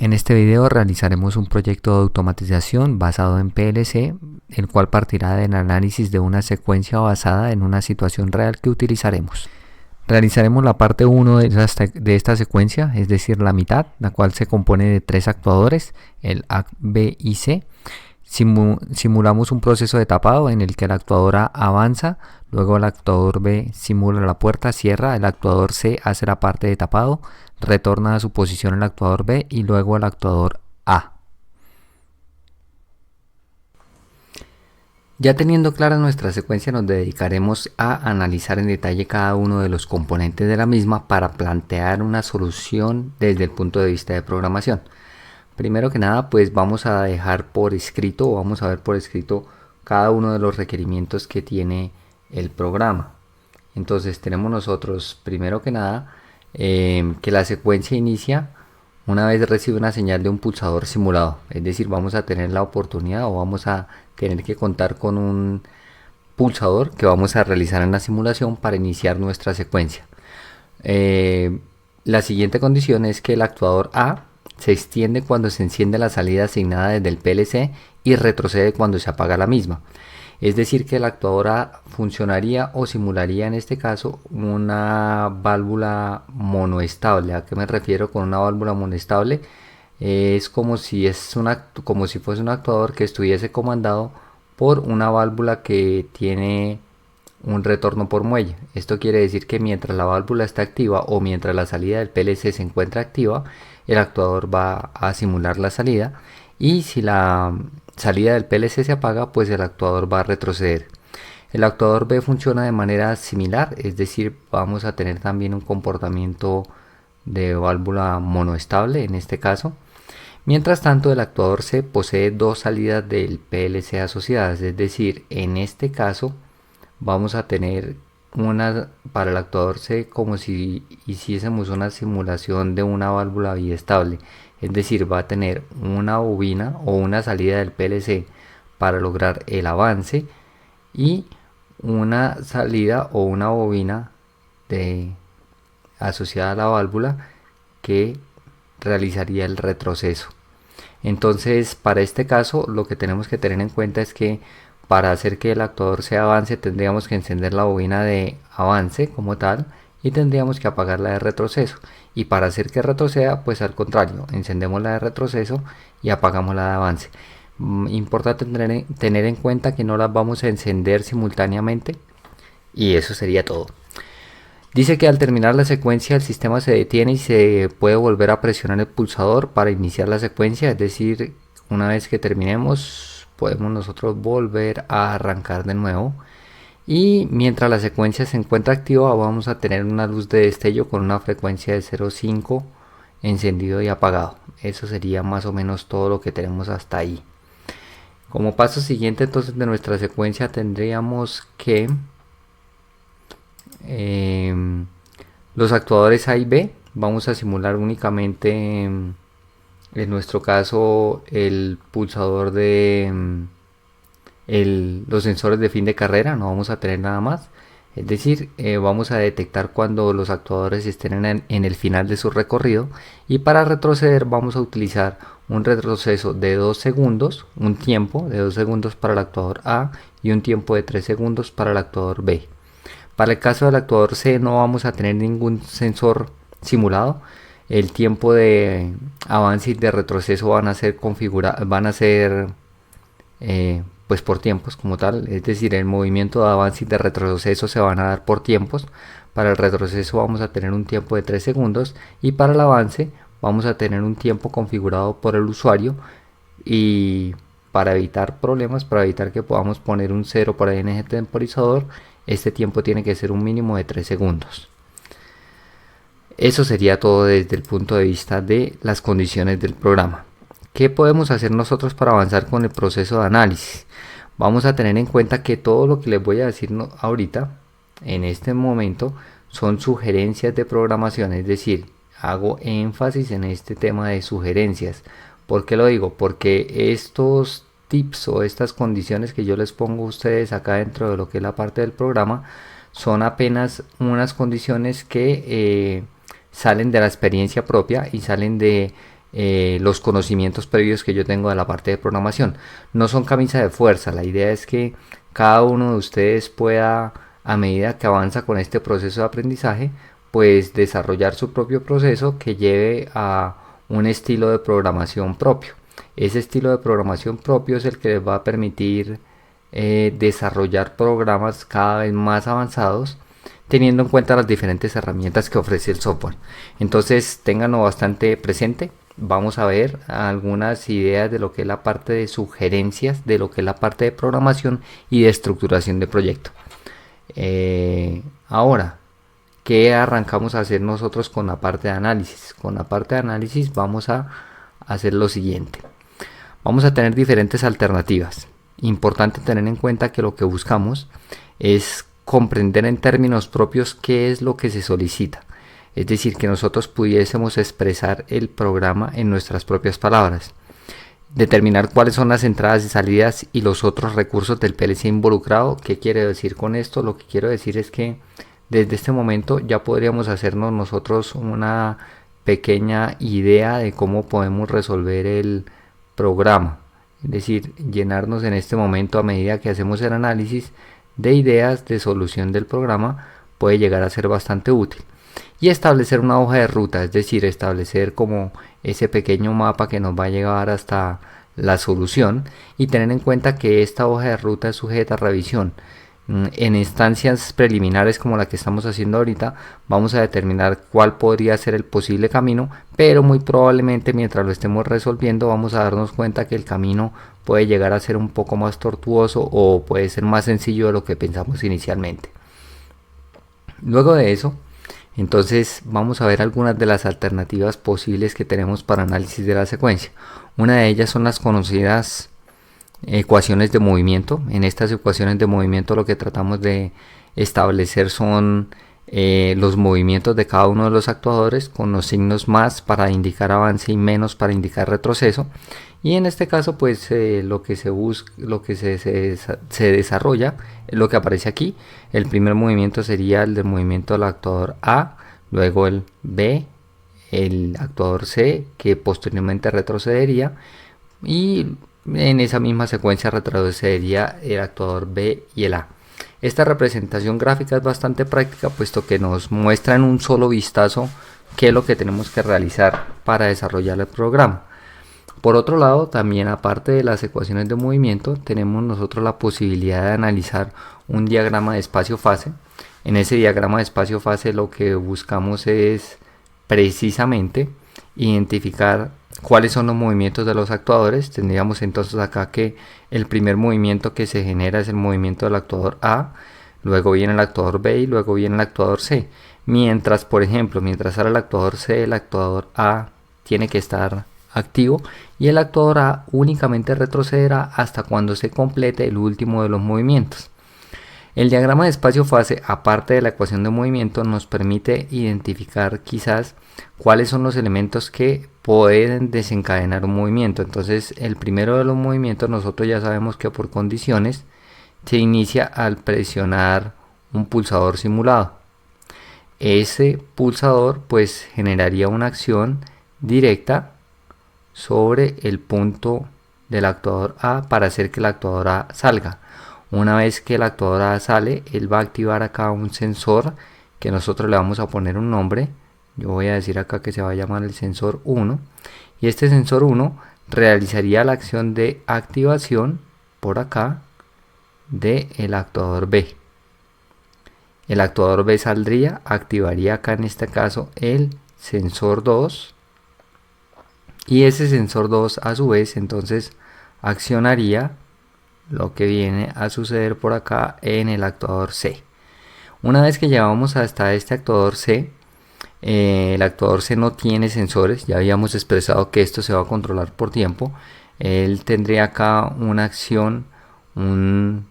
En este video realizaremos un proyecto de automatización basado en PLC, el cual partirá del análisis de una secuencia basada en una situación real que utilizaremos. Realizaremos la parte 1 de esta secuencia, es decir, la mitad, la cual se compone de 3 actuadores, el A, B y C. Simulamos un proceso de tapado en el que el actuador A avanza, luego el actuador B simula la puerta, cierra, el actuador C hace la parte de tapado, retorna a su posición el actuador B y luego el actuador A. Ya teniendo clara nuestra secuencia, nos dedicaremos a analizar en detalle cada uno de los componentes de la misma para plantear una solución desde el punto de vista de programación. Primero que nada, pues vamos a dejar por escrito, o vamos a ver por escrito cada uno de los requerimientos que tiene el programa. Entonces tenemos nosotros, primero que nada, que la secuencia inicia una vez recibe una señal de un pulsador simulado. Es decir, vamos a tener la oportunidad o vamos a tener que contar con un pulsador que vamos a realizar en la simulación para iniciar nuestra secuencia. La siguiente condición es que el actuador A se extiende cuando se enciende la salida asignada desde el PLC y retrocede cuando se apaga la misma. Es decir, que el actuador A funcionaría o simularía en este caso una válvula monoestable. ¿A qué me refiero con una válvula monoestable? Es como si fuese un actuador que estuviese comandado por una válvula que tiene un retorno por muelle. Esto quiere decir que mientras la válvula está activa o mientras la salida del PLC se encuentra activa, el actuador va a simular la salida, y si la salida del PLC se apaga, pues el actuador va a retroceder. El actuador B funciona de manera similar, es decir, vamos a tener también un comportamiento de válvula monoestable en este caso. Mientras tanto, el actuador C posee dos salidas del PLC asociadas, es decir, en este caso vamos a tener una para el actuador C como si hiciésemos una simulación de una válvula biestable, es decir, va a tener una bobina o una salida del PLC para lograr el avance y una salida o una bobina asociada a la válvula que realizaría el retroceso. Entonces, para este caso, lo que tenemos que tener en cuenta es que para hacer que el actuador se avance tendríamos que encender la bobina de avance como tal y tendríamos que apagar la de retroceso, y para hacer que retroceda, pues al contrario, encendemos la de retroceso y apagamos la de avance. Importante tener en cuenta que no las vamos a encender simultáneamente, y eso sería todo. Dice que al terminar la secuencia el sistema se detiene y se puede volver a presionar el pulsador para iniciar la secuencia, es decir, una vez que terminemos podemos nosotros volver a arrancar de nuevo, y mientras la secuencia se encuentra activa vamos a tener una luz de destello con una frecuencia de 0,5 encendido y apagado. Eso sería más o menos todo lo que tenemos hasta ahí. Como paso siguiente entonces de nuestra secuencia tendríamos que los actuadores A y B vamos a simular únicamente en nuestro caso el pulsador de los sensores de fin de carrera, no vamos a tener nada más. Es decir, vamos a detectar cuando los actuadores estén en el final de su recorrido, y para retroceder vamos a utilizar un retroceso de 2 segundos, un tiempo de 2 segundos para el actuador A y un tiempo de 3 segundos para el actuador B. Para el caso del actuador C no vamos a tener ningún sensor simulado. El tiempo de avance y de retroceso van a ser pues por tiempos como tal, es decir, el movimiento de avance y de retroceso se van a dar por tiempos. Para el retroceso vamos a tener un tiempo de 3 segundos y para el avance vamos a tener un tiempo configurado por el usuario, y para evitar problemas, para evitar que podamos poner un 0 por ahí en ese temporizador, este tiempo tiene que ser un mínimo de 3 segundos. Eso sería todo desde el punto de vista de las condiciones del programa. ¿Qué podemos hacer nosotros para avanzar con el proceso de análisis? Vamos a tener en cuenta que todo lo que les voy a decir ahorita, en este momento, son sugerencias de programación, es decir, hago énfasis en este tema de sugerencias. ¿Por qué lo digo? Porque estos tips o estas condiciones que yo les pongo a ustedes acá dentro de lo que es la parte del programa son apenas unas condiciones que salen de la experiencia propia y salen de los conocimientos previos que yo tengo de la parte de programación. No son camisa de fuerza, la idea es que cada uno de ustedes pueda, a medida que avanza con este proceso de aprendizaje, pues desarrollar su propio proceso que lleve a un estilo de programación propio. Ese estilo de programación propio es el que les va a permitir desarrollar programas cada vez más avanzados, teniendo en cuenta las diferentes herramientas que ofrece el software. Entonces ténganlo bastante presente. Vamos a ver algunas ideas de lo que es la parte de sugerencias, de lo que es la parte de programación y de estructuración de proyecto. Ahora, ¿qué arrancamos a hacer nosotros con la parte de análisis? Con la parte de análisis vamos a hacer lo siguiente. Vamos a tener diferentes alternativas. Importante tener en cuenta que lo que buscamos es comprender en términos propios qué es lo que se solicita. Es decir, que nosotros pudiésemos expresar el programa en nuestras propias palabras. Determinar cuáles son las entradas y salidas y los otros recursos del PLC involucrado. ¿Qué quiere decir con esto? Lo que quiero decir es que desde este momento ya podríamos hacernos nosotros una pequeña idea de cómo podemos resolver el programa. Es decir, llenarnos en este momento, a medida que hacemos el análisis, de ideas de solución del programa puede llegar a ser bastante útil. Y establecer una hoja de ruta, es decir, establecer como ese pequeño mapa que nos va a llevar hasta la solución, y tener en cuenta que esta hoja de ruta es sujeta a revisión. En instancias preliminares como la que estamos haciendo ahorita, vamos a determinar cuál podría ser el posible camino, pero muy probablemente mientras lo estemos resolviendo vamos a darnos cuenta que el camino puede llegar a ser un poco más tortuoso o puede ser más sencillo de lo que pensamos inicialmente. Luego de eso, entonces vamos a ver algunas de las alternativas posibles que tenemos para análisis de la secuencia. Una de ellas son las conocidas ecuaciones de movimiento. En estas ecuaciones de movimiento lo que tratamos de establecer son los movimientos de cada uno de los actuadores, con los signos más para indicar avance y menos para indicar retroceso. Y en este caso pues lo que se busca, lo que se desarrolla es lo que aparece aquí. El primer movimiento sería el del movimiento del actuador A, luego el B, el actuador C, que posteriormente retrocedería, y en esa misma secuencia retrocedería el actuador B y el A. Esta representación gráfica es bastante práctica, puesto que nos muestra en un solo vistazo qué es lo que tenemos que realizar para desarrollar el programa. Por otro lado, también aparte de las ecuaciones de movimiento, tenemos nosotros la posibilidad de analizar un diagrama de espacio-fase. En ese diagrama de espacio-fase lo que buscamos es precisamente identificar cuáles son los movimientos de los actuadores. Tendríamos entonces acá que el primer movimiento que se genera es el movimiento del actuador A, luego viene el actuador B y luego viene el actuador C. Mientras, por ejemplo, mientras sale el actuador C, el actuador A tiene que estar activo y el actuador A únicamente retrocederá hasta cuando se complete el último de los movimientos. El diagrama de espacio-fase, aparte de la ecuación de movimiento, nos permite identificar quizás cuáles son los elementos que pueden desencadenar un movimiento. Entonces, el primero de los movimientos nosotros ya sabemos que por condiciones se inicia al presionar un pulsador simulado. Ese pulsador pues generaría una acción directa sobre el punto del actuador A para hacer que el actuador A salga. Una vez que el actuador A sale, él va a activar acá un sensor que nosotros le vamos a poner un nombre. Yo voy a decir acá que se va a llamar el sensor 1, y este sensor 1 realizaría la acción de activación por acá del actuador B. El actuador B saldría, activaría acá en este caso el sensor 2, y ese sensor 2 a su vez entonces accionaría lo que viene a suceder por acá en el actuador C. Una vez que llevamos hasta este actuador C, el actuador C no tiene sensores. Ya habíamos expresado que esto se va a controlar por tiempo. Él tendría acá una acción, un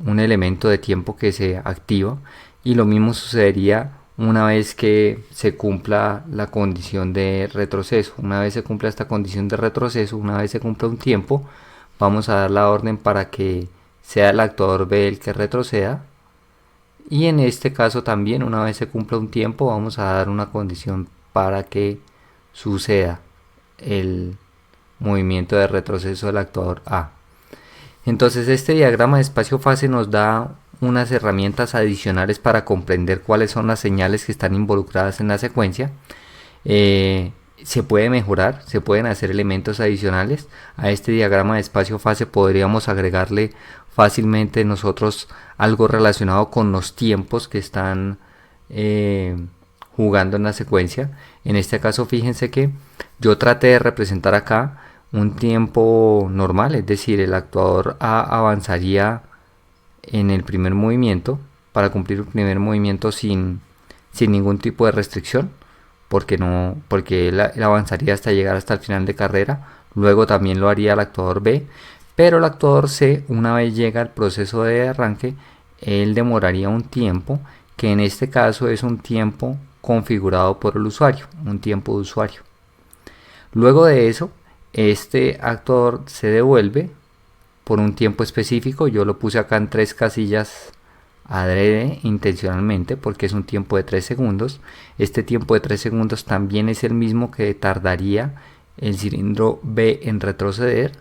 elemento de tiempo que se activa, y lo mismo sucedería una vez que se cumpla la condición de retroceso. Una vez se cumpla esta condición de retroceso, una vez se cumpla un tiempo, vamos a dar la orden para que sea el actuador B el que retroceda, y en este caso también una vez se cumpla un tiempo vamos a dar una condición para que suceda el movimiento de retroceso del actuador A. Entonces este diagrama de espacio-fase nos da unas herramientas adicionales para comprender cuáles son las señales que están involucradas en la secuencia. Se puede mejorar, se pueden hacer elementos adicionales. A este diagrama de espacio-fase podríamos agregarle fácilmente nosotros algo relacionado con los tiempos que están jugando en la secuencia. En este caso fíjense que yo traté de representar acá un tiempo normal, es decir, el actuador A avanzaría en el primer movimiento para cumplir el primer movimiento sin ningún tipo de restricción, porque él avanzaría hasta llegar hasta el final de carrera. Luego también lo haría el actuador B, pero el actuador C, una vez llega al proceso de arranque, él demoraría un tiempo, que en este caso es un tiempo configurado por el usuario, un tiempo de usuario. Luego de eso, este actuador se devuelve por un tiempo específico. Yo lo puse acá en 3 casillas adrede intencionalmente porque es un tiempo de 3 segundos. Este tiempo de 3 segundos también es el mismo que tardaría el cilindro B en retroceder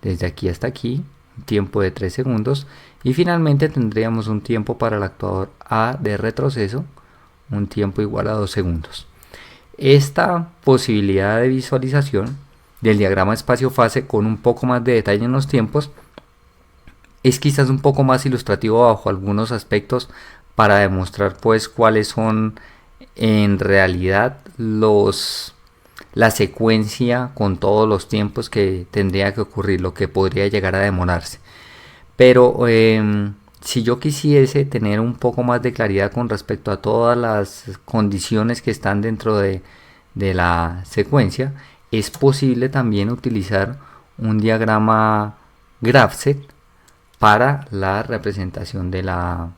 desde aquí hasta aquí, un tiempo de 3 segundos. Y finalmente tendríamos un tiempo para el actuador A de retroceso, un tiempo igual a 2 segundos. Esta posibilidad de visualización del diagrama espacio-fase con un poco más de detalle en los tiempos es quizás un poco más ilustrativo bajo algunos aspectos para demostrar pues cuáles son en realidad la secuencia con todos los tiempos que tendría que ocurrir, lo que podría llegar a demorarse. Pero si yo quisiese tener un poco más de claridad con respecto a todas las condiciones que están dentro de la secuencia, es posible también utilizar un diagrama Graph-Z para la representación de la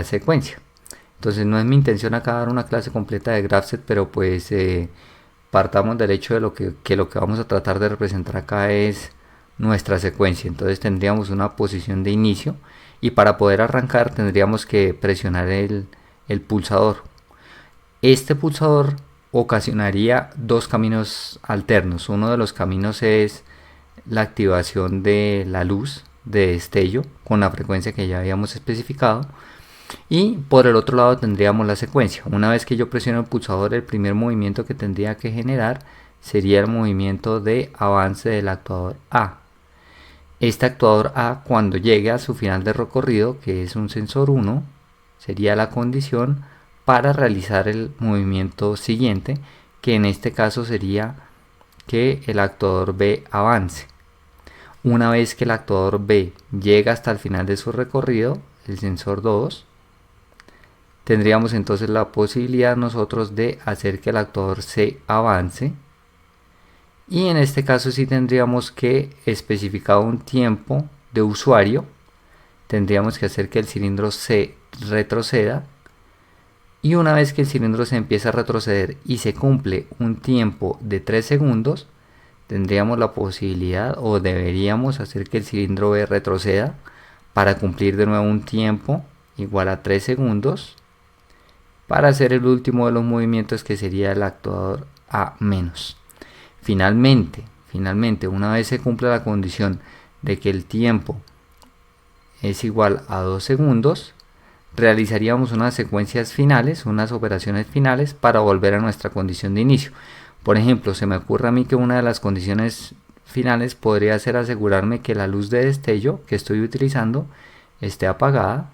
secuencia. Entonces no es mi intención acá dar una clase completa de Graph-Z, pero pues partamos del hecho de lo que vamos a tratar de representar acá es nuestra secuencia. Entonces tendríamos una posición de inicio y para poder arrancar tendríamos que presionar el pulsador. Este pulsador ocasionaría dos caminos alternos. Uno de los caminos es la activación de la luz de destello con la frecuencia que ya habíamos especificado, y por el otro lado tendríamos la secuencia. Una vez que yo presiono el pulsador, el primer movimiento que tendría que generar sería el movimiento de avance del actuador A. Este actuador A, cuando llegue a su final de recorrido, que es un sensor 1, sería la condición para realizar el movimiento siguiente, que en este caso sería que el actuador B avance. Una vez que el actuador B llega hasta el final de su recorrido, el sensor 2, tendríamos entonces la posibilidad nosotros de hacer que el actuador C avance, y en este caso sí tendríamos que especificar un tiempo de usuario. Tendríamos que hacer que el cilindro C retroceda, y una vez que el cilindro se empieza a retroceder y se cumple un tiempo de 3 segundos, tendríamos la posibilidad o deberíamos hacer que el cilindro B retroceda para cumplir de nuevo un tiempo igual a 3 segundos para hacer el último de los movimientos, que sería el actuador A menos. Finalmente, una vez se cumple la condición de que el tiempo es igual a 2 segundos, realizaríamos unas secuencias finales, unas operaciones finales para volver a nuestra condición de inicio. Por ejemplo, se me ocurre a mí que una de las condiciones finales podría ser asegurarme que la luz de destello que estoy utilizando esté apagada,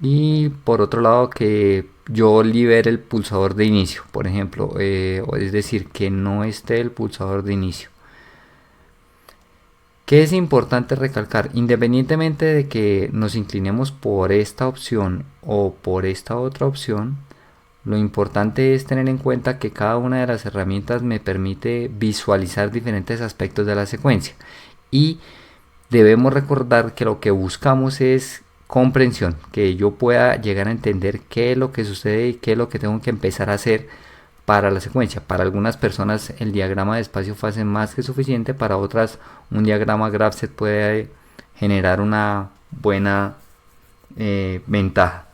y por otro lado que yo libere el pulsador de inicio, por ejemplo, es decir, que no esté el pulsador de inicio. ¿Qué es importante recalcar? Independientemente de que nos inclinemos por esta opción o por esta otra opción, lo importante es tener en cuenta que cada una de las herramientas me permite visualizar diferentes aspectos de la secuencia, y debemos recordar que lo que buscamos es comprensión, que yo pueda llegar a entender qué es lo que sucede y qué es lo que tengo que empezar a hacer para la secuencia. Para algunas personas el diagrama de espacio-fase es más que suficiente, para otras un diagrama Graph-Z puede generar una buena ventaja.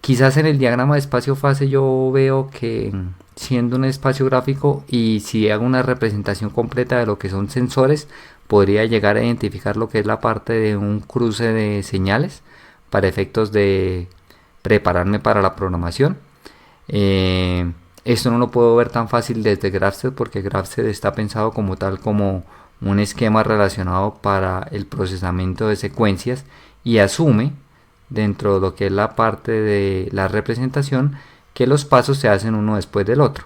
Quizás en el diagrama de espacio-fase yo veo que siendo un espacio gráfico, y si hago una representación completa de lo que son sensores, podría llegar a identificar lo que es la parte de un cruce de señales para efectos de prepararme para la programación. Esto no lo puedo ver tan fácil desde Graph.set, porque Graph.set está pensado como tal, como un esquema relacionado para el procesamiento de secuencias, y asume dentro de lo que es la parte de la representación que los pasos se hacen uno después del otro.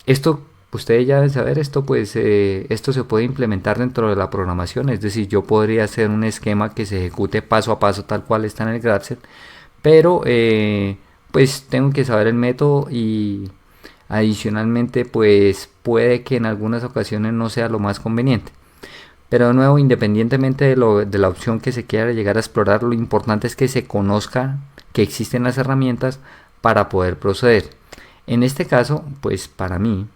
Esto ustedes ya deben saber, esto se puede implementar dentro de la programación, es decir, yo podría hacer un esquema que se ejecute paso a paso tal cual está en el Graph.set, pero pues tengo que saber el método, y adicionalmente pues puede que en algunas ocasiones no sea lo más conveniente. Pero de nuevo, independientemente de la opción que se quiera llegar a explorar, lo importante es que se conozca que existen las herramientas para poder proceder. En este caso, pues para mí,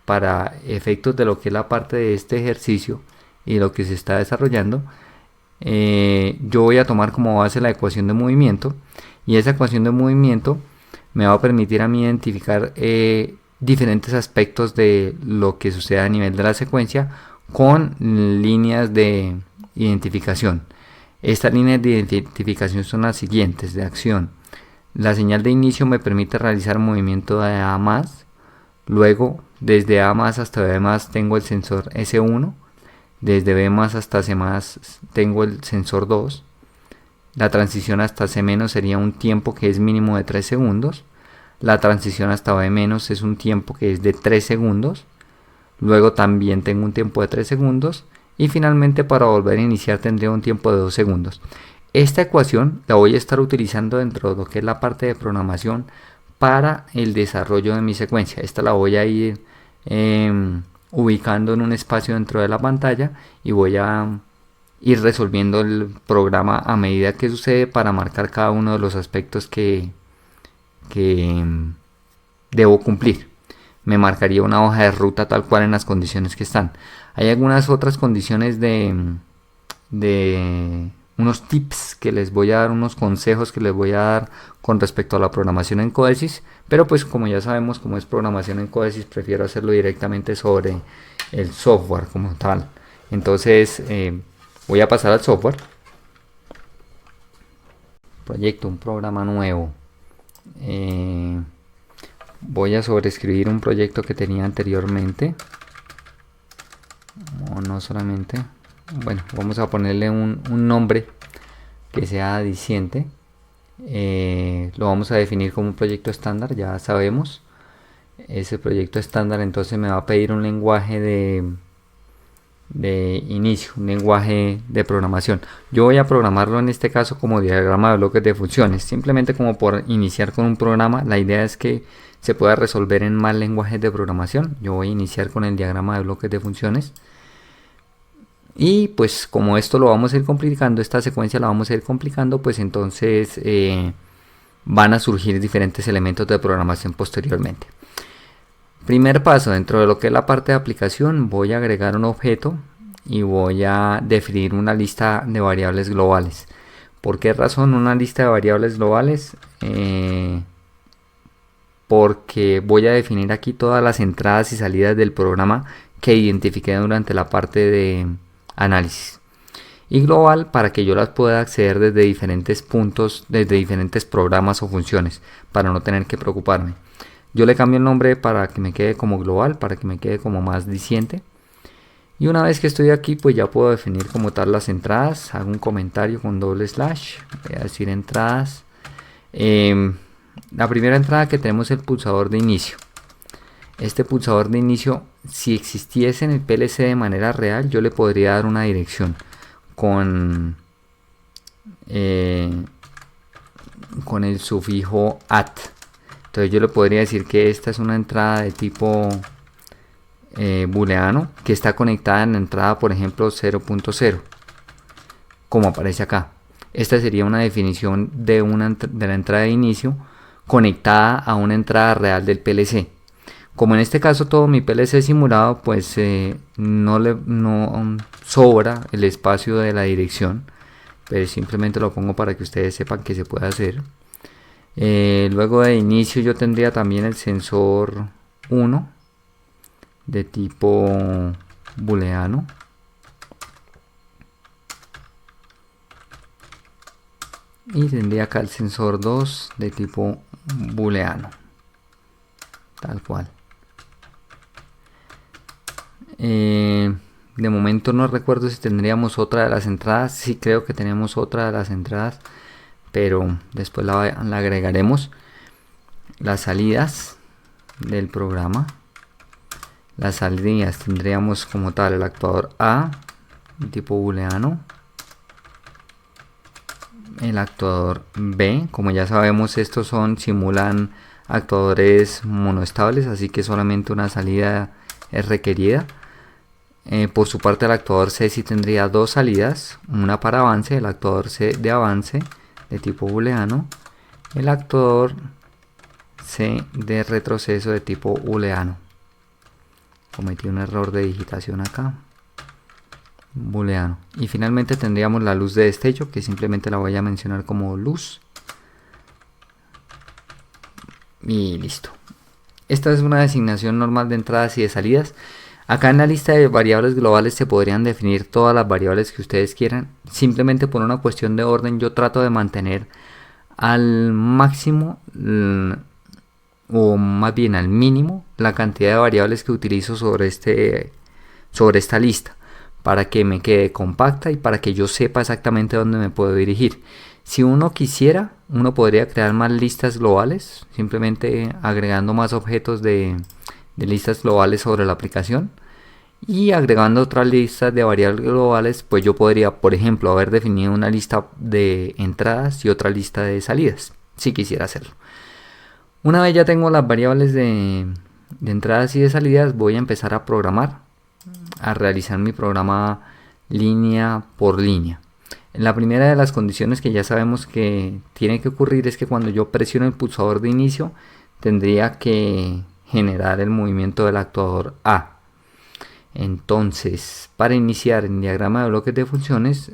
para efectos de lo que es la parte de este ejercicio y lo que se está desarrollando, yo voy a tomar como base la ecuación de movimiento, y esa ecuación de movimiento me va a permitir a mí identificar diferentes aspectos de lo que sucede a nivel de la secuencia con líneas de identificación. Estas líneas de identificación son las siguientes de acción. La señal de inicio me permite realizar movimiento de A más, luego desde A más hasta B más tengo el sensor S1, desde B más hasta C más tengo el sensor 2, la transición hasta C menos sería un tiempo que es mínimo de 3 segundos, la transición hasta B menos es un tiempo que es de 3 segundos, luego también tengo un tiempo de 3 segundos, y finalmente para volver a iniciar tendría un tiempo de 2 segundos. Esta ecuación la voy a estar utilizando dentro de lo que es la parte de programación para el desarrollo de mi secuencia. Esta la voy a ir ubicando en un espacio dentro de la pantalla, y voy a ir resolviendo el programa a medida que sucede para marcar cada uno de los aspectos que debo cumplir. Me marcaría una hoja de ruta tal cual en las condiciones que están. Hay algunas otras condiciones de unos tips que les voy a dar, unos consejos que les voy a dar con respecto a la programación en Codesys, pero pues como ya sabemos, como es programación en Codesys, prefiero hacerlo directamente sobre el software como tal. Entonces voy a pasar al software. Proyecto, un programa nuevo. Voy a sobreescribir un proyecto que tenía anteriormente, o no solamente, bueno, vamos a ponerle un nombre que sea diciente. Lo vamos a definir como un proyecto estándar, ya sabemos. Ese proyecto estándar entonces me va a pedir un lenguaje de inicio, un lenguaje de programación. Yo voy a programarlo en este caso como diagrama de bloques de funciones, simplemente como por iniciar con un programa. La idea es que se pueda resolver en más lenguajes de programación. Yo voy a iniciar con el diagrama de bloques de funciones, y pues como esto lo vamos a ir complicando, esta secuencia la vamos a ir complicando, pues entonces van a surgir diferentes elementos de programación posteriormente. Primer paso, dentro de lo que es la parte de aplicación, voy a agregar un objeto y voy a definir una lista de variables globales. ¿Por qué razón una lista de variables globales? Porque voy a definir aquí todas las entradas y salidas del programa que identifiqué durante la parte de análisis, y global para que yo las pueda acceder desde diferentes puntos, desde diferentes programas o funciones, para no tener que preocuparme. Yo le cambio el nombre para que me quede como global, para que me quede como más diciente, y una vez que estoy aquí pues ya puedo definir como tal las entradas. Hago un comentario con doble slash, voy a decir entradas. La primera entrada que tenemos es el pulsador de inicio. Este pulsador de inicio, si existiese en el PLC de manera real, yo le podría dar una dirección con el sufijo at. Entonces yo le podría decir que esta es una entrada de tipo booleano, que está conectada en la entrada, por ejemplo, 0.0, como aparece acá. Esta sería una definición de la entrada de inicio conectada a una entrada real del PLC. Como en este caso todo mi PLC simulado, pues no sobra el espacio de la dirección, pero simplemente lo pongo para que ustedes sepan que se puede hacer. Luego de inicio yo tendría también el sensor 1 de tipo booleano. Y tendría acá el sensor 2 de tipo booleano. Tal cual. De momento no recuerdo si tendríamos otra de las entradas. Sí, creo que tenemos otra de las entradas, pero después la agregaremos. Las salidas del programa. Las salidas tendríamos como tal el actuador A tipo booleano, el actuador B. Como ya sabemos, estos simulan actuadores monoestables, así que solamente una salida es requerida. Por su parte, el actuador C sí tendría dos salidas, una para avance, el actuador C de avance de tipo booleano, el actuador C de retroceso de tipo booleano. Cometí un error de digitación acá, booleano. Y finalmente tendríamos la luz de destello, que simplemente la voy a mencionar como luz. Y listo. Esta es una designación normal de entradas y de salidas. Acá en la lista de variables globales se podrían definir todas las variables que ustedes quieran. Simplemente por una cuestión de orden yo trato de mantener al máximo o más bien al mínimo la cantidad de variables que utilizo sobre esta lista, para que me quede compacta y para que yo sepa exactamente dónde me puedo dirigir. Si uno quisiera, uno podría crear más listas globales, simplemente agregando más objetos de listas globales sobre la aplicación, y agregando otras listas de variables globales, pues yo podría, por ejemplo, haber definido una lista de entradas y otra lista de salidas, si quisiera hacerlo. Una vez ya tengo las variables de entradas y de salidas, voy a empezar a programar, a realizar mi programa línea por línea. La primera de las condiciones que ya sabemos que tiene que ocurrir es que cuando yo presiono el pulsador de inicio, tendría que generar el movimiento del actuador A. Entonces, para iniciar el diagrama de bloques de funciones,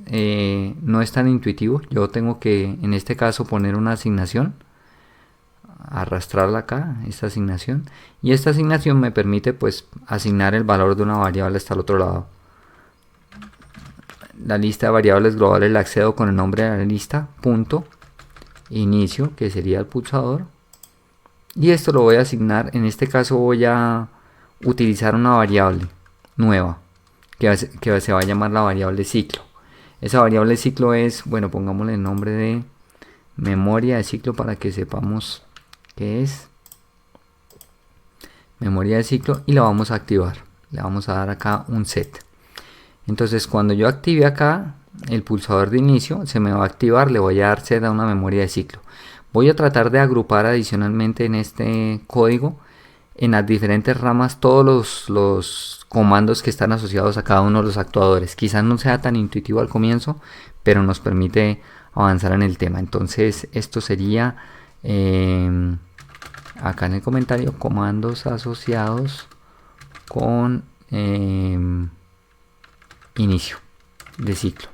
no es tan intuitivo. Yo tengo que, en este caso, poner una asignación, arrastrarla acá, esta asignación, y esta asignación me permite pues asignar el valor de una variable hasta el otro lado. La lista de variables globales la accedo con el nombre de la lista, punto, inicio, que sería el pulsador, y esto lo voy a asignar. En este caso voy a utilizar una variable nueva que se va a llamar la variable ciclo. Esa variable ciclo es, bueno, pongámosle el nombre de memoria de ciclo para que sepamos qué es. Memoria de ciclo, y la vamos a activar. Le vamos a dar acá un set. Entonces cuando yo active acá el pulsador de inicio, se me va a activar, le voy a dar set a una memoria de ciclo. Voy a tratar de agrupar adicionalmente en este código, en las diferentes ramas, todos los comandos que están asociados a cada uno de los actuadores. Quizás no sea tan intuitivo al comienzo, pero nos permite avanzar en el tema. Entonces esto sería acá en el comentario, comandos asociados con inicio de ciclo.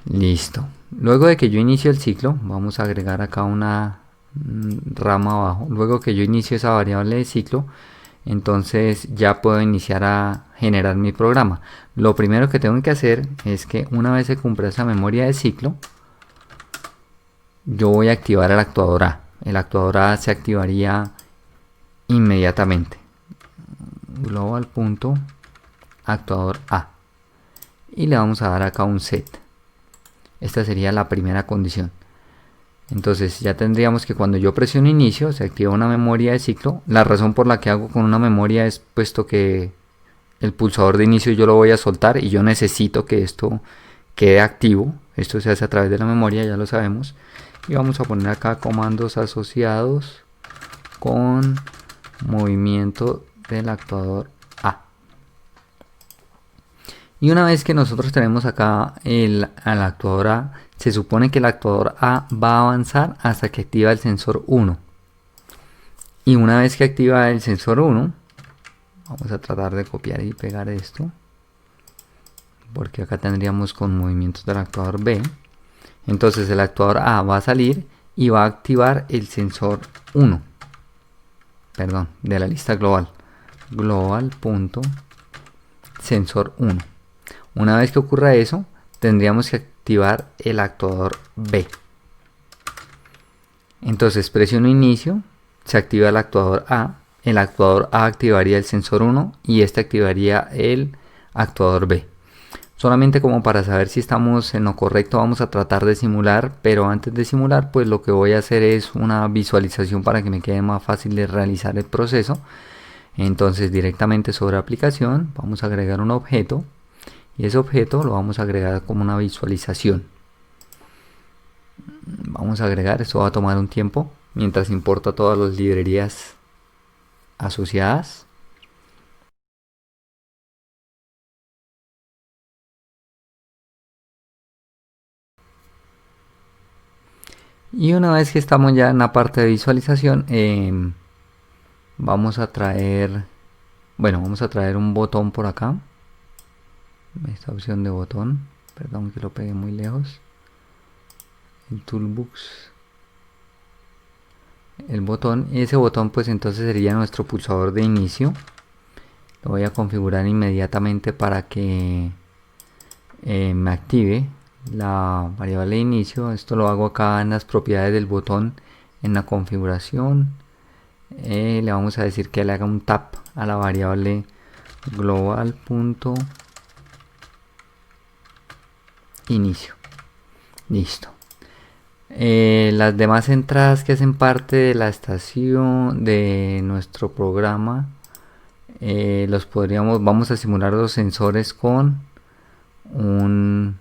Listo. Luego de que yo inicio el ciclo, vamos a agregar acá una rama abajo. Luego que yo inicio esa variable de ciclo, entonces ya puedo iniciar a generar mi programa. Lo primero que tengo que hacer es que una vez se cumpla esa memoria de ciclo, yo voy a activar el actuador A. El actuador A se activaría inmediatamente. Global.actuador A. Y le vamos a dar acá un set. Esta sería la primera condición. Entonces ya tendríamos que cuando yo presiono inicio se activa una memoria de ciclo. La razón por la que hago con una memoria es puesto que el pulsador de inicio yo lo voy a soltar y yo necesito que esto quede activo. Esto se hace a través de la memoria, ya lo sabemos. Y vamos a poner acá comandos asociados con movimiento del actuador A. Y una vez que nosotros tenemos acá al actuador A, se supone que el actuador A va a avanzar hasta que activa el sensor 1. Y una vez que activa el sensor 1, vamos a tratar de copiar y pegar esto, porque acá tendríamos con movimientos del actuador B. Entonces el actuador A va a salir y va a activar el sensor 1, perdón, de la lista global, global.sensor 1. Una vez que ocurra eso, tendríamos que activar el actuador B. Entonces presiono inicio, se activa el actuador A activaría el sensor 1 y este activaría el actuador B. Solamente como para saber si estamos en lo correcto, vamos a tratar de simular, pero antes de simular, pues lo que voy a hacer es una visualización para que me quede más fácil de realizar el proceso. Entonces directamente sobre aplicación vamos a agregar un objeto y ese objeto lo vamos a agregar como una visualización. Vamos a agregar, esto va a tomar un tiempo mientras importa todas las librerías asociadas. Y una vez que estamos ya en la parte de visualización, vamos a traer un botón por acá. Esta opción de botón, perdón que lo pegué muy lejos. El toolbox, el botón, y ese botón pues entonces sería nuestro pulsador de inicio. Lo voy a configurar inmediatamente para que me active la variable de inicio. Esto lo hago acá en las propiedades del botón, en la configuración. Le vamos a decir que le haga un tap a la variable global.inicio. Listo. Las demás entradas que hacen parte de la estación de nuestro programa, vamos a simular los sensores con un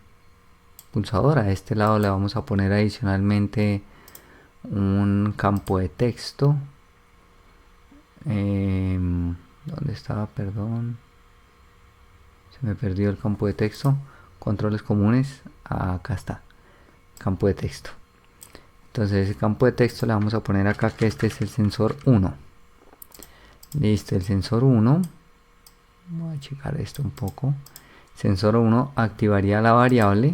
pulsador. A este lado le vamos a poner adicionalmente un campo de texto. ¿Dónde estaba? Perdón, se me perdió el campo de texto. Controles comunes, acá está, campo de texto. Entonces ese campo de texto le vamos a poner acá que este es el sensor 1. Listo, el sensor 1, voy a checar esto un poco. Sensor 1 activaría la variable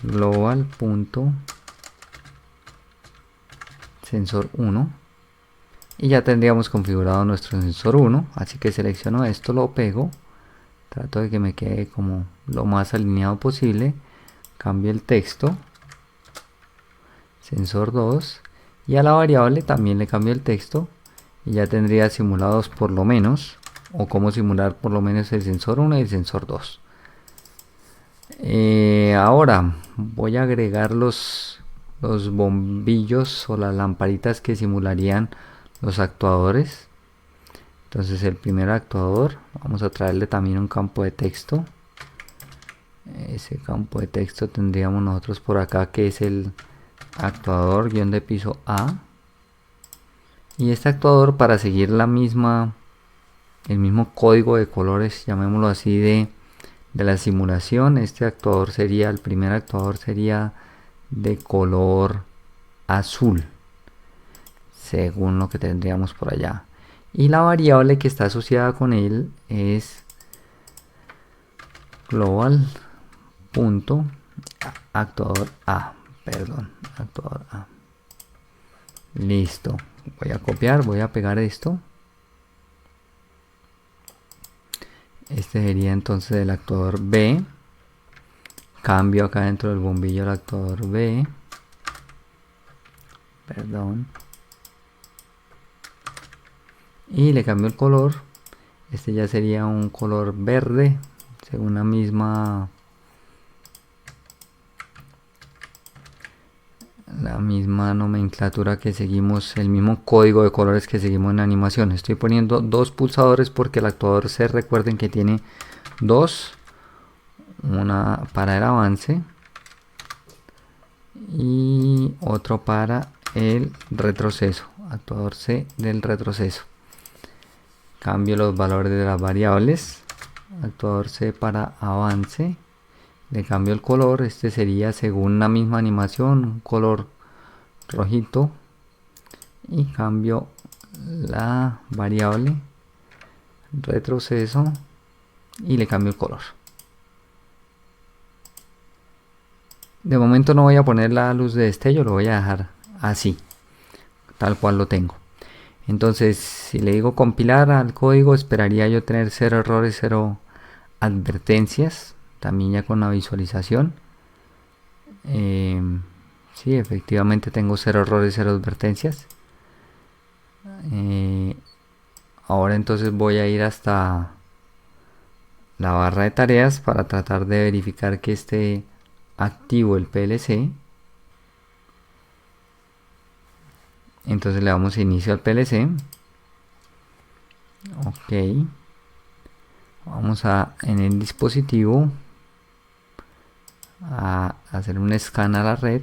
global.sensor 1 y ya tendríamos configurado nuestro sensor 1. Así que selecciono esto, lo pego, trato de que me quede como lo más alineado posible, cambio el texto, sensor 2, y a la variable también le cambio el texto y ya tendría simulados por lo menos, o cómo simular por lo menos el sensor 1 y el sensor 2. Ahora voy a agregar los bombillos o las lamparitas que simularían los actuadores. Entonces el primer actuador, vamos a traerle también un campo de texto. Ese campo de texto tendríamos nosotros por acá, que es el actuador guión de piso A. Y este actuador, para seguir el mismo código de colores, llamémoslo así, de la simulación, este actuador sería, el primer actuador sería de color azul, según lo que tendríamos por allá. Y la variable que está asociada con él es global.actuador A. Listo, voy a copiar, voy a pegar esto. Este sería entonces el actuador B. Cambio acá dentro del bombillo el actuador B. Perdón. Y le cambio el color. Este ya sería un color verde, según la misma nomenclatura que seguimos, el mismo código de colores que seguimos en la animación. Estoy poniendo dos pulsadores porque el actuador C, recuerden que tiene dos, una para el avance y otro para el retroceso, actuador C del retroceso. Cambio los valores de las variables, actuador C para avance, le cambio el color, este sería según la misma animación, un color rojito, y cambio la variable retroceso y le cambio el color. De momento no voy a poner la luz de destello, lo voy a dejar así, tal cual lo tengo. Entonces, si le digo compilar al código, esperaría yo tener 0 errores, 0 advertencias, también ya con la visualización. Sí, efectivamente tengo 0 errores, 0 advertencias. Ahora entonces voy a ir hasta la barra de tareas para tratar de verificar que esté activo el PLC. Entonces le damos inicio al PLC. Ok. Vamos a en el dispositivo a hacer un scan a la red.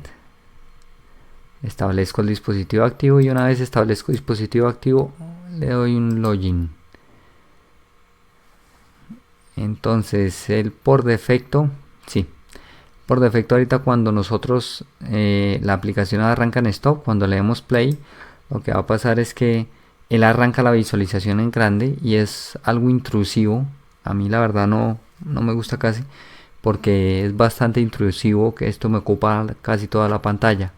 Establezco el dispositivo activo y una vez establezco dispositivo activo le doy un login. Entonces él por defecto, sí, por defecto ahorita cuando nosotros la aplicación arranca en stop, cuando le demos play, lo que va a pasar es que él arranca la visualización en grande y es algo intrusivo. A mí la verdad no me gusta casi, porque es bastante intrusivo, que esto me ocupa casi toda la pantalla.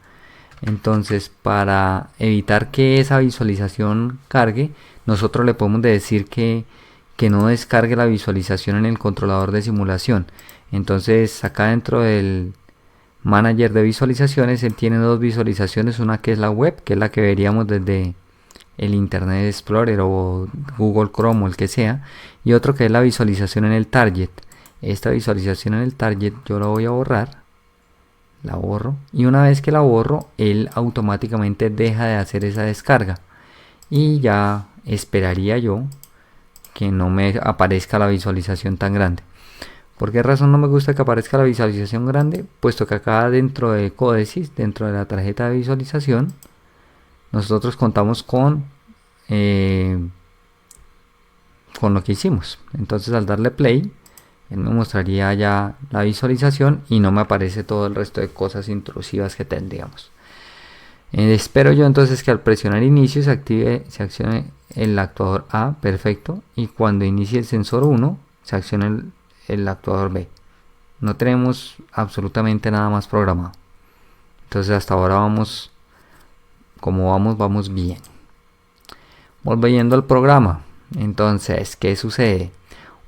Entonces, para evitar que esa visualización cargue, nosotros le podemos decir que no descargue la visualización en el controlador de simulación. Entonces, acá dentro del manager de visualizaciones, él tiene dos visualizaciones, una que es la web, que es la que veríamos desde el Internet Explorer o Google Chrome o el que sea, y otro que es la visualización en el target. Esta visualización en el target yo la voy a borrar, la borro, y una vez que la borro, él automáticamente deja de hacer esa descarga y ya esperaría yo que no me aparezca la visualización tan grande. ¿Por qué razón no me gusta que aparezca la visualización grande? Puesto que acá dentro de Codesys, dentro de la tarjeta de visualización, nosotros contamos con lo que hicimos. Entonces al darle play, él me mostraría ya la visualización y no me aparece todo el resto de cosas intrusivas que tendríamos. Espero yo entonces que al presionar inicio se accione el actuador A, perfecto, y cuando inicie el sensor 1 se accione el actuador B. No tenemos absolutamente nada más programado. Entonces hasta ahora vamos, como vamos bien. Volviendo al programa, entonces, ¿qué sucede?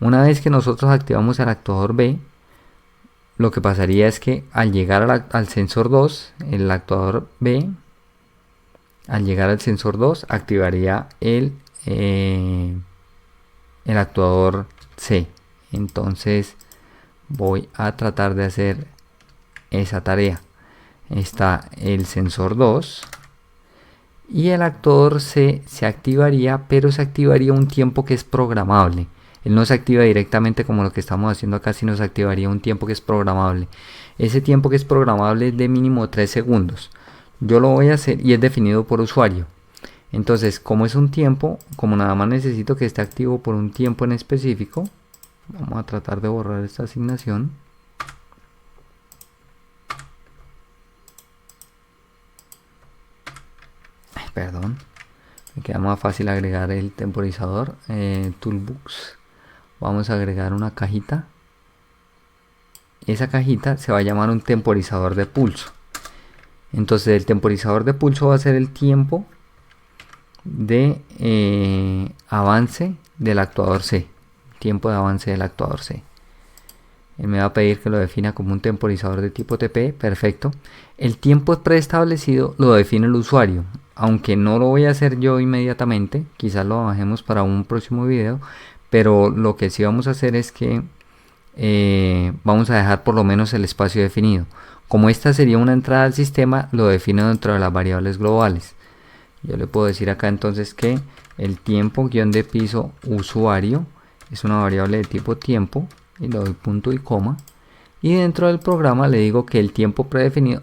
Una vez que nosotros activamos el actuador B, lo que pasaría es que al llegar al sensor 2, el actuador B, al llegar al sensor 2, activaría el actuador C. Entonces voy a tratar de hacer esa tarea. Está el sensor 2 y el actuador C se activaría, pero se activaría un tiempo que es programable. Él no se activa directamente como lo que estamos haciendo acá, sino se activaría un tiempo que es programable. Ese tiempo que es programable es de mínimo 3 segundos. Yo lo voy a hacer y es definido por usuario. Entonces, como es un tiempo, como nada más necesito que esté activo por un tiempo en específico, vamos a tratar de borrar esta asignación. Perdón, me queda más fácil agregar el temporizador. Toolbox, vamos a agregar una cajita. Esa cajita se va a llamar un temporizador de pulso. Entonces el temporizador de pulso va a ser el tiempo de avance del actuador C. Tiempo de avance del actuador C. Él me va a pedir que lo defina como un temporizador de tipo TP. Perfecto. El tiempo preestablecido lo define el usuario. Aunque no lo voy a hacer yo inmediatamente. Quizás lo bajemos para un próximo video. Pero lo que sí vamos a hacer es que vamos a dejar por lo menos el espacio definido. Como esta sería una entrada al sistema, lo defino dentro de las variables globales. Yo le puedo decir acá entonces que el tiempo guión de piso usuario es una variable de tipo tiempo y le doy punto y coma, y dentro del programa le digo que el tiempo predefinido,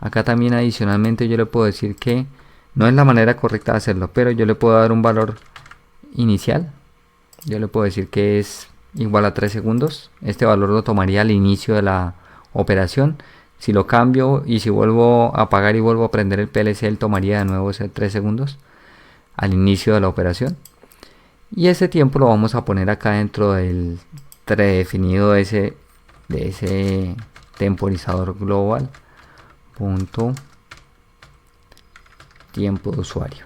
acá también adicionalmente yo le puedo decir que no es la manera correcta de hacerlo, pero yo le puedo dar un valor inicial. Yo le puedo decir que es igual a 3 segundos. Este valor lo tomaría al inicio de la operación. Si lo cambio y si vuelvo a apagar y vuelvo a prender el PLC, él tomaría de nuevo ese 3 segundos al inicio de la operación. Y ese tiempo lo vamos a poner acá dentro del predefinido de ese temporizador global. Punto tiempo de usuario.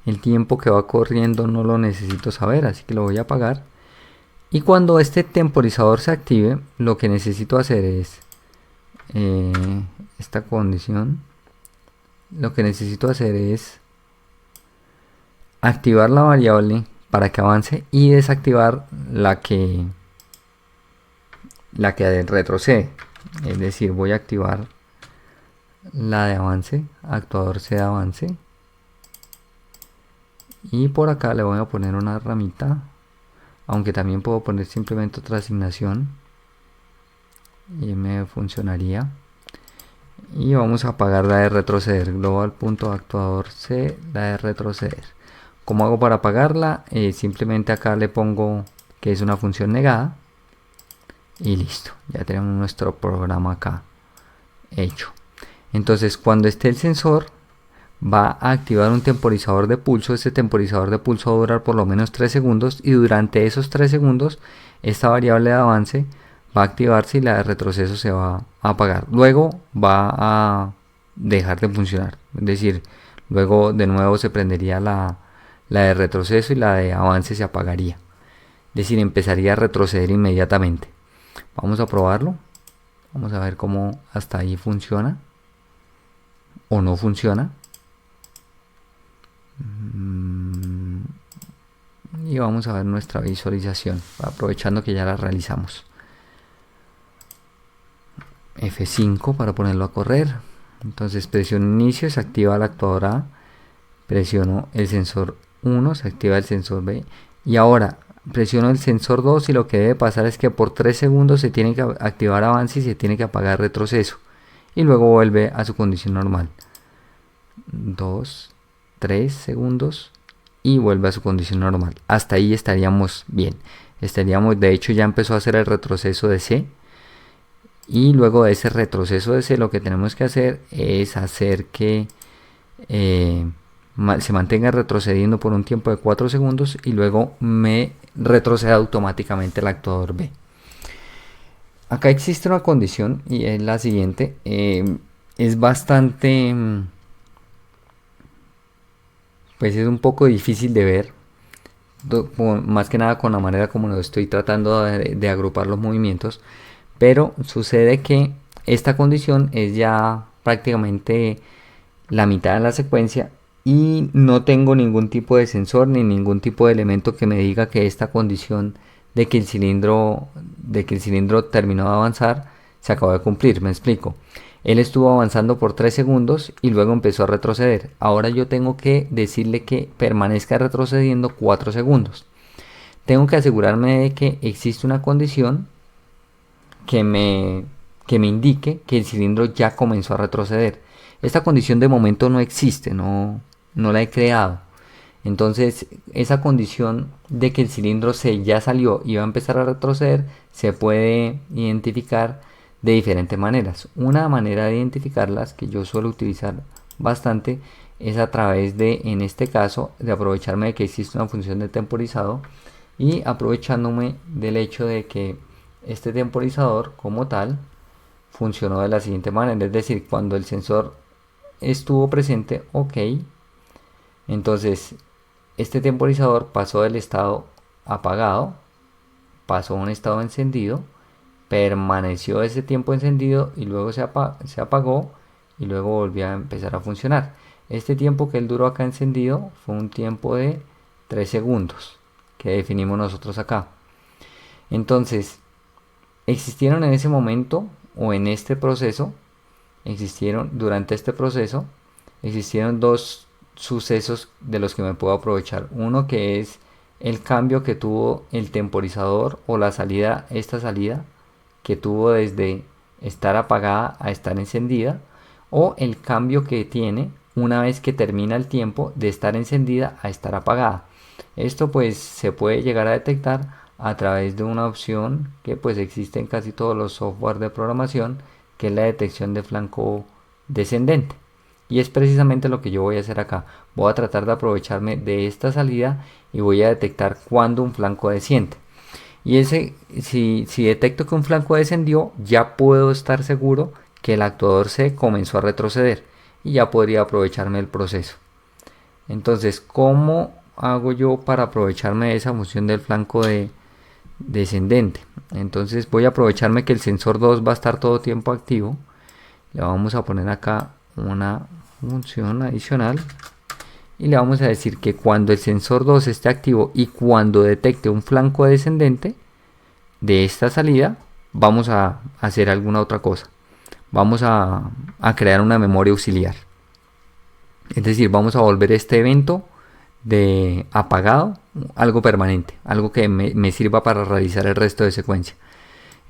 El tiempo que va corriendo no lo necesito saber, así que lo voy a apagar. Y cuando este temporizador se active, lo que necesito hacer es esta condición. Lo que necesito hacer es activar la variable para que avance y desactivar la que retrocede. Es decir, voy a activar la de avance, actuador C de avance, y por acá le voy a poner una ramita, aunque también puedo poner simplemente otra asignación y me funcionaría. Y vamos a apagar la de retroceder, global.actuador C, la de retroceder. ¿Cómo hago para apagarla? Simplemente acá le pongo que es una función negada y listo, ya tenemos nuestro programa acá hecho. Entonces cuando esté el sensor va a activar un temporizador de pulso. Este temporizador de pulso va a durar por lo menos 3 segundos y durante esos 3 segundos esta variable de avance va a activarse y la de retroceso se va a apagar. Luego va a dejar de funcionar, es decir, luego de nuevo se prendería la de retroceso y la de avance se apagaría, es decir, empezaría a retroceder inmediatamente. Vamos a probarlo, vamos a ver cómo hasta ahí funciona o no funciona. Y vamos a ver nuestra visualización, aprovechando que ya la realizamos. F5 para ponerlo a correr. Entonces presiono inicio, se activa el actuador A, presiono el sensor 1, se activa el sensor B, y ahora presiono el sensor 2 y lo que debe pasar es que por 3 segundos se tiene que activar avance y se tiene que apagar retroceso y luego vuelve a su condición normal. 2, 3 segundos y vuelve a su condición normal. Hasta ahí estaríamos bien. De hecho ya empezó a hacer el retroceso de C. Y luego de ese retroceso de C lo que tenemos que hacer es hacer que se mantenga retrocediendo por un tiempo de 4 segundos y luego me retroceda automáticamente el actuador B. Acá existe una condición y es la siguiente. Es bastante... pues es un poco difícil de ver, más que nada con la manera como lo estoy tratando de agrupar los movimientos, pero sucede que esta condición es ya prácticamente la mitad de la secuencia y no tengo ningún tipo de sensor ni ningún tipo de elemento que me diga que esta condición de que el cilindro terminó de avanzar se acabó de cumplir. Me explico. Él estuvo avanzando por 3 segundos y luego empezó a retroceder. Ahora yo tengo que decirle que permanezca retrocediendo 4 segundos. Tengo que asegurarme de que existe una condición que me indique que el cilindro ya comenzó a retroceder. Esta condición de momento no existe, no la he creado. Entonces esa condición de que el cilindro ya salió y va a empezar a retroceder se puede identificar de diferentes maneras. Una manera de identificarlas que yo suelo utilizar bastante es a través de, en este caso, de aprovecharme de que existe una función de temporizado y aprovechándome del hecho de que este temporizador como tal funcionó de la siguiente manera, es decir, cuando el sensor estuvo presente, ok, entonces este temporizador pasó del estado apagado, pasó a un estado encendido, permaneció ese tiempo encendido y luego se apagó y luego volvió a empezar a funcionar. Este tiempo que él duró acá encendido fue un tiempo de 3 segundos que definimos nosotros acá. Entonces existieron en ese momento o en este proceso, durante este proceso existieron dos sucesos de los que me puedo aprovechar. Uno que es el cambio que tuvo el temporizador o esta salida que tuvo desde estar apagada a estar encendida, o el cambio que tiene una vez que termina el tiempo de estar encendida a estar apagada. Esto pues se puede llegar a detectar a través de una opción que pues existe en casi todos los software de programación, que es la detección de flanco descendente. Y es precisamente lo que yo voy a hacer acá. Voy a tratar de aprovecharme de esta salida y voy a detectar cuando un flanco desciende. Y si detecto que un flanco descendió, ya puedo estar seguro que el actuador C comenzó a retroceder. y ya podría aprovecharme del proceso. Entonces, ¿cómo hago yo para aprovecharme de esa función del flanco descendente? Entonces voy a aprovecharme que el sensor 2 va a estar todo tiempo activo. Le vamos a poner acá una función adicional y le vamos a decir que cuando el sensor 2 esté activo y cuando detecte un flanco descendente de esta salida, vamos a hacer alguna otra cosa. Vamos a crear una memoria auxiliar. Es decir, vamos a volver este evento de apagado algo permanente, algo que me sirva para realizar el resto de secuencia.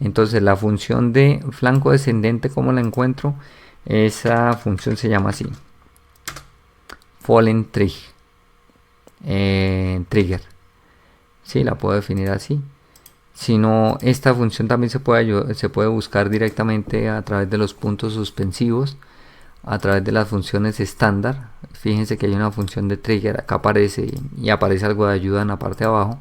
Entonces la función de flanco descendente, ¿cómo la encuentro? Esa función se llama así, fallen trigger. Sí, la puedo definir así. Si no, esta función también se puede buscar directamente a través de los puntos suspensivos, a través de las funciones estándar. Fíjense que hay una función de trigger, acá aparece y aparece algo de ayuda en la parte de abajo.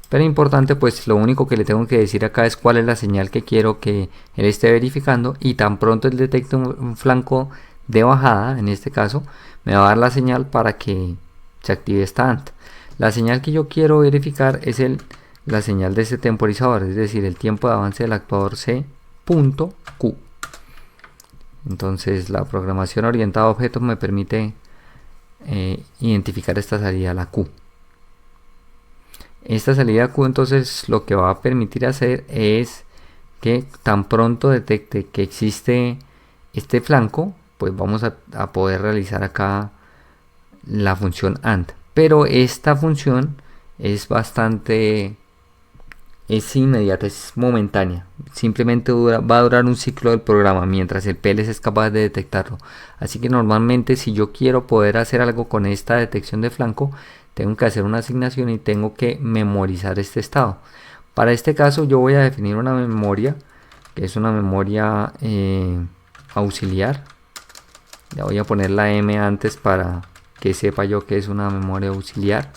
Pero importante, pues lo único que le tengo que decir acá es cuál es la señal que quiero que él esté verificando, y tan pronto él detecte un flanco de bajada, en este caso, me va a dar la señal para que se active esta ANT. La señal que yo quiero verificar es la señal de este temporizador, es decir, el tiempo de avance del actuador C.Q. Entonces la programación orientada a objetos me permite identificar esta salida, la Q. Esta salida Q entonces lo que va a permitir hacer es que tan pronto detecte que existe este flanco, pues vamos a poder realizar acá la función AND. Pero esta función es inmediata, es momentánea. Simplemente va a durar un ciclo del programa mientras el PLC es capaz de detectarlo. Así que normalmente, si yo quiero poder hacer algo con esta detección de flanco, tengo que hacer una asignación y tengo que memorizar este estado. Para este caso yo voy a definir una memoria, que es una memoria auxiliar. Le voy a poner la M antes para que sepa yo que es una memoria auxiliar.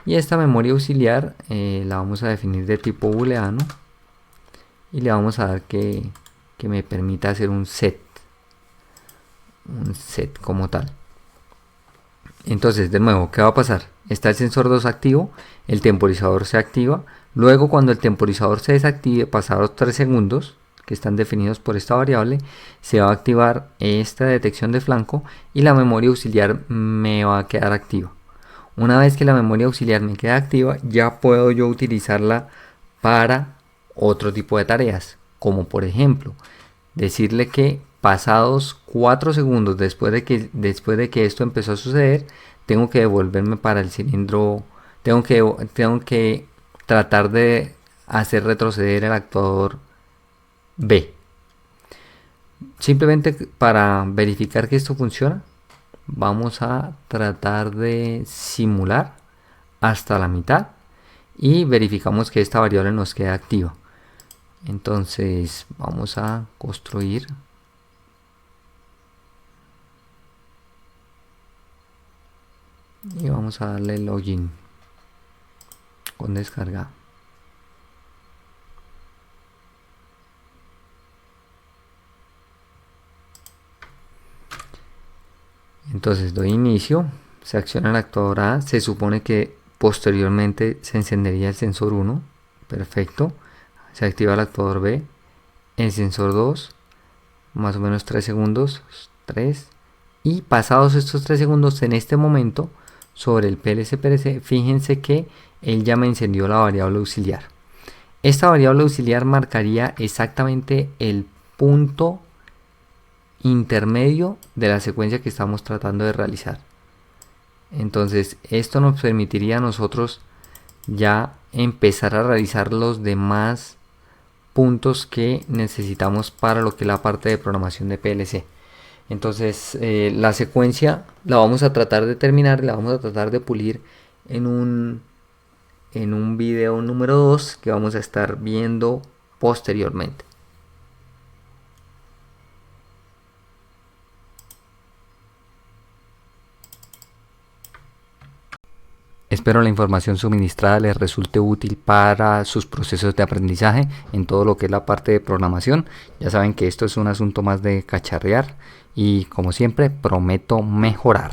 Y esta memoria auxiliar la vamos a definir de tipo booleano y le vamos a dar que me permita hacer un set como tal. Entonces, de nuevo, ¿qué va a pasar? Está el sensor 2 activo, el temporizador se activa, luego cuando el temporizador se desactive, pasados 3 segundos que están definidos por esta variable, se va a activar esta detección de flanco y la memoria auxiliar me va a quedar activa. Una vez que la memoria auxiliar me queda activa, ya puedo yo utilizarla para otro tipo de tareas, como por ejemplo decirle que pasados 4 segundos después de que esto empezó a suceder, tengo que devolverme para el cilindro, tengo que tratar de hacer retroceder el actuador B. Simplemente para verificar que esto funciona, vamos a tratar de simular hasta la mitad y verificamos que esta variable nos queda activa. Entonces vamos a construir y vamos a darle login con descarga. Entonces doy inicio, se acciona el actuador A, se supone que posteriormente se encendería el sensor 1, perfecto, se activa el actuador B, el sensor 2, más o menos 3 segundos, 3, y pasados estos 3 segundos, en este momento, sobre el PLC, fíjense que él ya me encendió la variable auxiliar. Esta variable auxiliar marcaría exactamente el punto intermedio de la secuencia que estamos tratando de realizar. Entonces esto nos permitiría a nosotros ya empezar a realizar los demás puntos que necesitamos para lo que es la parte de programación de PLC. Entonces la secuencia la vamos a tratar de terminar, la vamos a tratar de pulir en un video número 2 que vamos a estar viendo posteriormente. Espero la información suministrada les resulte útil para sus procesos de aprendizaje en todo lo que es la parte de programación. Ya saben que esto es un asunto más de cacharrear y como siempre prometo mejorar.